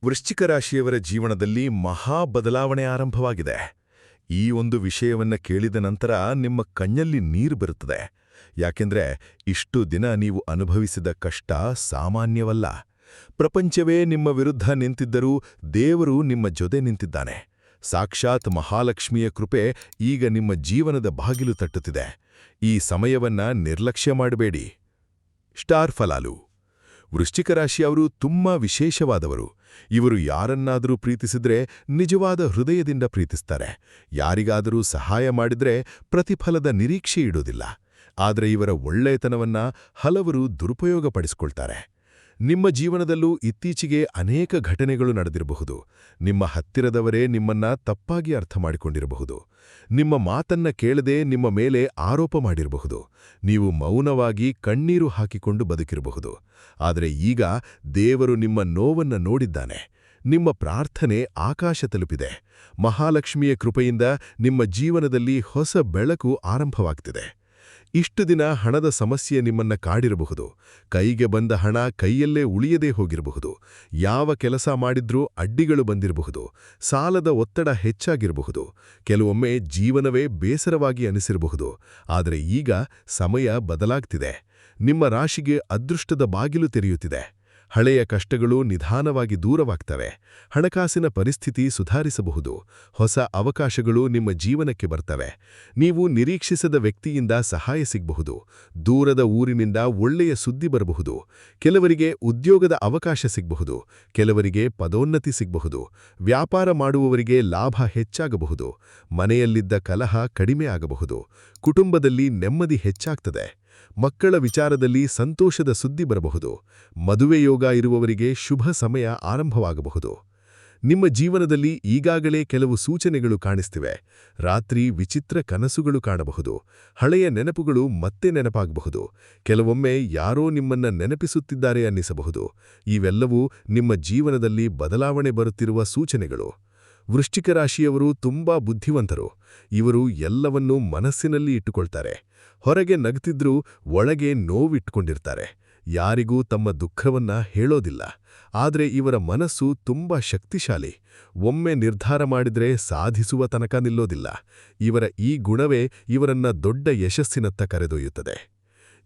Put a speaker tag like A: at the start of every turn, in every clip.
A: ವೃಶ್ಚಿಕ ರಾಶಿಯವರ ಜೀವನದಲ್ಲಿ ಮಹಾ ಬದಲಾವಣೆ ಆರಂಭವಾಗಿದೆ. ಈ ಒಂದು ವಿಷಯವನ್ನ ಕೇಳಿದ ನಂತರ ನಿಮ್ಮ ಕಣ್ಣಲ್ಲಿ ನೀರು ಬರುತ್ತದೆ. ಯಾಕೆಂದ್ರೆ ಇಷ್ಟು ದಿನ ನೀವು ಅನುಭವಿಸಿದ ಕಷ್ಟ ಸಾಮಾನ್ಯವಲ್ಲ. ಪ್ರಪಂಚವೇ ನಿಮ್ಮ ವಿರುದ್ಧ ನಿಂತಿದ್ದರೂ ದೇವರು ನಿಮ್ಮ ಜೊತೆ ನಿಂತಿದ್ದಾನೆ. ಸಾಕ್ಷಾತ್ ಮಹಾಲಕ್ಷ್ಮಿಯ ಕೃಪೆ ಈಗ ನಿಮ್ಮ ಜೀವನದ ಬಾಗಿಲು ತಟ್ಟುತ್ತಿದೆ. ಈ ಸಮಯವನ್ನ ನಿರ್ಲಕ್ಷ್ಯ ಮಾಡಬೇಡಿ. ಸ್ಟಾರ್ ಫಲಾಲು. ವೃಶ್ಚಿಕ ರಾಶಿಯವರು ತುಂಬಾ ವಿಶೇಷವಾದವರು. ಇವರು ಯಾರನ್ನಾದರೂ ಪ್ರೀತಿಸಿದ್ರೆ ನಿಜವಾದ ಹೃದಯದಿಂದ ಪ್ರೀತಿಸ್ತಾರೆ. ಯಾರಿಗಾದರೂ ಸಹಾಯ ಮಾಡಿದ್ರೆ ಪ್ರತಿಫಲದ ನಿರೀಕ್ಷೆ ಇಡೋದಿಲ್ಲ. ಆದರೆ ಇವರ ಒಳ್ಳೆಯತನವನ್ನ ಹಲವರು ದುರುಪಯೋಗಪಡಿಸಿಕೊಳ್ತಾರೆ. ನಿಮ್ಮ ಜೀವನದಲ್ಲೂ ಇತ್ತೀಚೆಗೆ ಅನೇಕ ಘಟನೆಗಳು ನಡೆದಿರಬಹುದು. ನಿಮ್ಮ ಹತ್ತಿರದವರೇ ನಿಮ್ಮನ್ನ ತಪ್ಪಾಗಿ ಅರ್ಥ ಮಾಡಿಕೊಂಡಿರಬಹುದು. ನಿಮ್ಮ ಮಾತನ್ನ ಕೇಳದೆ ನಿಮ್ಮ ಮೇಲೆ ಆರೋಪ ಮಾಡಿರಬಹುದು. ನೀವು ಮೌನವಾಗಿ ಕಣ್ಣೀರು ಹಾಕಿಕೊಂಡು ಬದುಕಿರಬಹುದು. ಆದರೆ ಈಗ ದೇವರು ನಿಮ್ಮ ನೋವನ್ನ ನೋಡಿದ್ದಾನೆ. ನಿಮ್ಮ ಪ್ರಾರ್ಥನೆ ಆಕಾಶ ತಲುಪಿದೆ. ಮಹಾಲಕ್ಷ್ಮಿಯ ಕೃಪೆಯಿಂದ ನಿಮ್ಮ ಜೀವನದಲ್ಲಿ ಹೊಸ ಬೆಳಕು ಆರಂಭವಾಗ್ತಿದೆ. ಇಷ್ಟು ದಿನ ಹಣದ ಸಮಸ್ಯೆ ನಿಮ್ಮನ್ನ ಕಾಡಿರಬಹುದು. ಕೈಗೆ ಬಂದ ಹಣ ಕೈಯಲ್ಲೇ ಉಳಿಯದೇ ಹೋಗಿರಬಹುದು. ಯಾವ ಕೆಲಸ ಮಾಡಿದ್ರೂ ಅಡ್ಡಿಗಳು ಬಂದಿರಬಹುದು. ಸಾಲದ ಒತ್ತಡ ಹೆಚ್ಚಾಗಿರಬಹುದು. ಕೆಲವೊಮ್ಮೆ ಜೀವನವೇ ಬೇಸರವಾಗಿ ಅನಿಸಿರಬಹುದು. ಆದರೆ ಈಗ ಸಮಯ ಬದಲಾಗ್ತಿದೆ. ನಿಮ್ಮ ರಾಶಿಗೆ ಅದೃಷ್ಟದ ಬಾಗಿಲು ತೆರೆಯುತ್ತಿದೆ. ಹಳೆಯ ಕಷ್ಟಗಳು ನಿಧಾನವಾಗಿ ದೂರವಾಗ್ತವೆ. ಹಣಕಾಸಿನ ಪರಿಸ್ಥಿತಿ ಸುಧಾರಿಸಬಹುದು. ಹೊಸ ಅವಕಾಶಗಳು ನಿಮ್ಮ ಜೀವನಕ್ಕೆ ಬರ್ತವೆ. ನೀವು ನಿರೀಕ್ಷಿಸದ ವ್ಯಕ್ತಿಯಿಂದ ಸಹಾಯ ಸಿಗಬಹುದು. ದೂರದ ಊರಿನಿಂದ ಒಳ್ಳೆಯ ಸುದ್ದಿ ಬರಬಹುದು. ಕೆಲವರಿಗೆ ಉದ್ಯೋಗದ ಅವಕಾಶ ಸಿಗಬಹುದು. ಕೆಲವರಿಗೆ ಪದೋನ್ನತಿ ಸಿಗಬಹುದು. ವ್ಯಾಪಾರ ಮಾಡುವವರಿಗೆ ಲಾಭ ಹೆಚ್ಚಾಗಬಹುದು. ಮನೆಯಲ್ಲಿದ್ದ ಕಲಹ ಕಡಿಮೆ ಆಗಬಹುದು. ಕುಟುಂಬದಲ್ಲಿ ನೆಮ್ಮದಿ ಹೆಚ್ಚಾಗ್ತದೆ. ಮಕ್ಕಳ ವಿಚಾರದಲ್ಲಿ ಸಂತೋಷದ ಸುದ್ದಿ ಬರಬಹುದು. ಮದುವೆ ಯೋಗ ಇರುವವರಿಗೆ ಶುಭ ಸಮಯ ಆರಂಭವಾಗಬಹುದು. ನಿಮ್ಮ ಜೀವನದಲ್ಲಿ ಈಗಾಗಲೇ ಕೆಲವು ಸೂಚನೆಗಳು ಕಾಣಿಸ್ತಿವೆ. ರಾತ್ರಿ ವಿಚಿತ್ರ ಕನಸುಗಳು ಕಾಣಬಹುದು. ಹಳೆಯ ನೆನಪುಗಳು ಮತ್ತೆ ನೆನಪಾಗಬಹುದು. ಕೆಲವೊಮ್ಮೆ ಯಾರೋ ನಿಮ್ಮನ್ನ ನೆನಪಿಸುತ್ತಿದ್ದಾರೆ ಅನ್ನಿಸಬಹುದು. ಇವೆಲ್ಲವೂ ನಿಮ್ಮ ಜೀವನದಲ್ಲಿ ಬದಲಾವಣೆ ಬರುತ್ತಿರುವ ಸೂಚನೆಗಳು. ವೃಶ್ಚಿಕ ರಾಶಿಯವರು ತುಂಬಾ ಬುದ್ಧಿವಂತರು. ಇವರು ಎಲ್ಲವನ್ನೂ ಮನಸ್ಸಿನಲ್ಲಿ ಇಟ್ಟುಕೊಳ್ತಾರೆ. ಹೊರಗೆ ನಗ್ತಿದ್ರೂ ಒಳಗೆ ನೋವಿಟ್ಟುಕೊಂಡಿರ್ತಾರೆ. ಯಾರಿಗೂ ತಮ್ಮ ದುಃಖವನ್ನ ಹೇಳೋದಿಲ್ಲ. ಆದರೆ ಇವರ ಮನಸ್ಸು ತುಂಬಾ ಶಕ್ತಿಶಾಲಿ. ಒಮ್ಮೆ ನಿರ್ಧಾರ ಮಾಡಿದ್ರೆ ಸಾಧಿಸುವ ತನಕ ನಿಲ್ಲೋದಿಲ್ಲ. ಇವರ ಈ ಗುಣವೇ ಇವರನ್ನ ದೊಡ್ಡ ಯಶಸ್ಸಿನತ್ತ ಕರೆದೊಯ್ಯುತ್ತದೆ.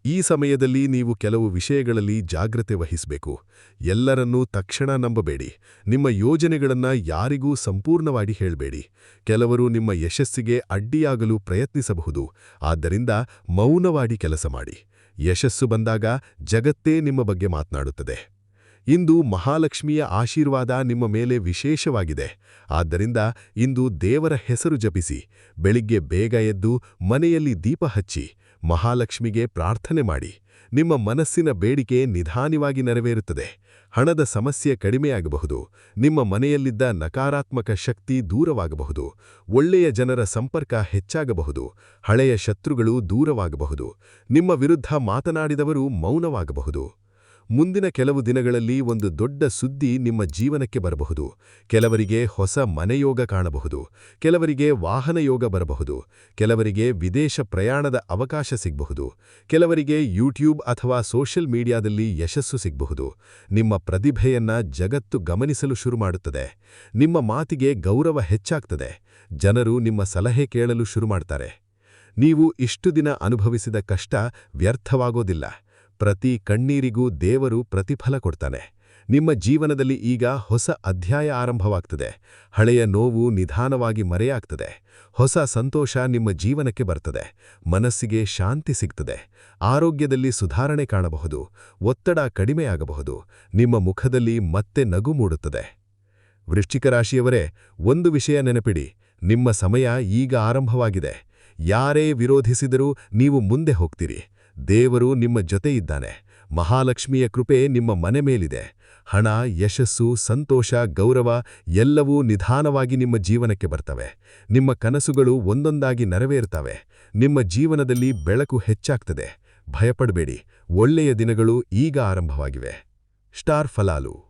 A: ಈ ಸಮಯದಲ್ಲಿ ನೀವು ಕೆಲವು ವಿಷಯಗಳಲ್ಲಿ ಜಾಗ್ರತೆ ವಹಿಸಬೇಕು. ಎಲ್ಲರನ್ನೂ ತಕ್ಷಣ ನಂಬಬೇಡಿ. ನಿಮ್ಮ ಯೋಜನೆಗಳನ್ನ ಯಾರಿಗೂ ಸಂಪೂರ್ಣವಾಗಿ ಹೇಳಬೇಡಿ. ಕೆಲವರು ನಿಮ್ಮ ಯಶಸ್ಸಿಗೆ ಅಡ್ಡಿಯಾಗಲು ಪ್ರಯತ್ನಿಸಬಹುದು. ಆದ್ದರಿಂದ ಮೌನವಾಗಿ ಕೆಲಸ ಮಾಡಿ. ಯಶಸ್ಸು ಬಂದಾಗ ಜಗತ್ತೇ ನಿಮ್ಮ ಬಗ್ಗೆ ಮಾತನಾಡುತ್ತದೆ. ಇಂದು ಮಹಾಲಕ್ಷ್ಮಿಯ ಆಶೀರ್ವಾದ ನಿಮ್ಮ ಮೇಲೆ ವಿಶೇಷವಾಗಿದೆ. ಆದ್ದರಿಂದ ಇಂದು ದೇವರ ಹೆಸರು ಜಪಿಸಿ, ಬೆಳಿಗ್ಗೆ ಬೇಗ ಎದ್ದು ಮನೆಯಲ್ಲಿ ದೀಪ ಹಚ್ಚಿ ಮಹಾಲಕ್ಷ್ಮಿಗೆ ಪ್ರಾರ್ಥನೆ ಮಾಡಿ. ನಿಮ್ಮ ಮನಸ್ಸಿನ ಬೇಡಿಕೆ ನಿಧಾನವಾಗಿ ನೆರವೇರುತ್ತದೆ. ಹಣದ ಸಮಸ್ಯೆ ಕಡಿಮೆಯಾಗಬಹುದು. ನಿಮ್ಮ ಮನೆಯಲ್ಲಿದ್ದ ನಕಾರಾತ್ಮಕ ಶಕ್ತಿ ದೂರವಾಗಬಹುದು. ಒಳ್ಳೆಯ ಜನರ ಸಂಪರ್ಕ ಹೆಚ್ಚಾಗಬಹುದು. ಹಳೆಯ ಶತ್ರುಗಳು ದೂರವಾಗಬಹುದು. ನಿಮ್ಮ ವಿರುದ್ಧ ಮಾತನಾಡಿದವರು ಮೌನವಾಗಬಹುದು. ಮುಂದಿನ ಕೆಲವು ದಿನಗಳಲ್ಲಿ ಒಂದು ದೊಡ್ಡ ಸುದ್ದಿ ನಿಮ್ಮ ಜೀವನಕ್ಕೆ ಬರಬಹುದು. ಕೆಲವರಿಗೆ ಹೊಸ ಮನೆಯೋಗ ಕಾಣಬಹುದು. ಕೆಲವರಿಗೆ ವಾಹನ ಯೋಗ ಬರಬಹುದು. ಕೆಲವರಿಗೆ ವಿದೇಶ ಪ್ರಯಾಣದ ಅವಕಾಶ ಸಿಗಬಹುದು. ಕೆಲವರಿಗೆ ಯೂಟ್ಯೂಬ್ ಅಥವಾ ಸೋಷಿಯಲ್ ಮೀಡಿಯಾದಲ್ಲಿ ಯಶಸ್ಸು ಸಿಗಬಹುದು. ನಿಮ್ಮ ಪ್ರತಿಭೆಯನ್ನ ಜಗತ್ತು ಗಮನಿಸಲು ಶುರು ಮಾಡುತ್ತದೆ. ನಿಮ್ಮ ಮಾತಿಗೆ ಗೌರವ ಹೆಚ್ಚಾಗ್ತದೆ. ಜನರು ನಿಮ್ಮ ಸಲಹೆ ಕೇಳಲು ಶುರು ಮಾಡ್ತಾರೆ. ನೀವು ಇಷ್ಟು ದಿನ ಅನುಭವಿಸಿದ ಕಷ್ಟ ವ್ಯರ್ಥವಾಗೋದಿಲ್ಲ. ಪ್ರತಿ ಕಣ್ಣೀರಿಗೂ ದೇವರು ಪ್ರತಿಫಲ ಕೊಡ್ತಾನೆ. ನಿಮ್ಮ ಜೀವನದಲ್ಲಿ ಈಗ ಹೊಸ ಅಧ್ಯಾಯ ಆರಂಭವಾಗ್ತದೆ. ಹಳೆಯ ನೋವು ನಿಧಾನವಾಗಿ ಮರೆಯಾಗ್ತದೆ. ಹೊಸ ಸಂತೋಷ ನಿಮ್ಮ ಜೀವನಕ್ಕೆ ಬರ್ತದೆ. ಮನಸ್ಸಿಗೆ ಶಾಂತಿ ಸಿಗ್ತದೆ. ಆರೋಗ್ಯದಲ್ಲಿ ಸುಧಾರಣೆ ಕಾಣಬಹುದು. ಒತ್ತಡ ಕಡಿಮೆಯಾಗಬಹುದು. ನಿಮ್ಮ ಮುಖದಲ್ಲಿ ಮತ್ತೆ ನಗು ಮೂಡುತ್ತದೆ. ವೃಶ್ಚಿಕ ರಾಶಿಯವರೇ, ಒಂದು ವಿಷಯ ನೆನಪಿಡಿ. ನಿಮ್ಮ ಸಮಯ ಈಗ ಆರಂಭವಾಗಿದೆ. ಯಾರೇ ವಿರೋಧಿಸಿದರೂ ನೀವು ಮುಂದೆ ಹೋಗ್ತೀರಿ. ದೇವರು ನಿಮ್ಮ ಜೊತೆ ಇದ್ದಾನೆ. ಮಹಾಲಕ್ಷ್ಮಿಯ ಕೃಪೆ ನಿಮ್ಮ ಮನೆ ಮೇಲಿದೆ. ಹಣ, ಯಶಸ್ಸು, ಸಂತೋಷ, ಗೌರವ ಎಲ್ಲವೂ ನಿಧಾನವಾಗಿ ನಿಮ್ಮ ಜೀವನಕ್ಕೆ ಬರ್ತವೆ. ನಿಮ್ಮ ಕನಸುಗಳು ಒಂದೊಂದಾಗಿ ನೆರವೇರುತ್ತವೆ. ನಿಮ್ಮ ಜೀವನದಲ್ಲಿ ಬೆಳಕು ಹೆಚ್ಚಾಗ್ತದೆ. ಭಯಪಡಬೇಡಿ. ಒಳ್ಳೆಯ ದಿನಗಳು ಈಗ ಆರಂಭವಾಗಿವೆ. ಸ್ಟಾರ್ ಫಲಾಲು.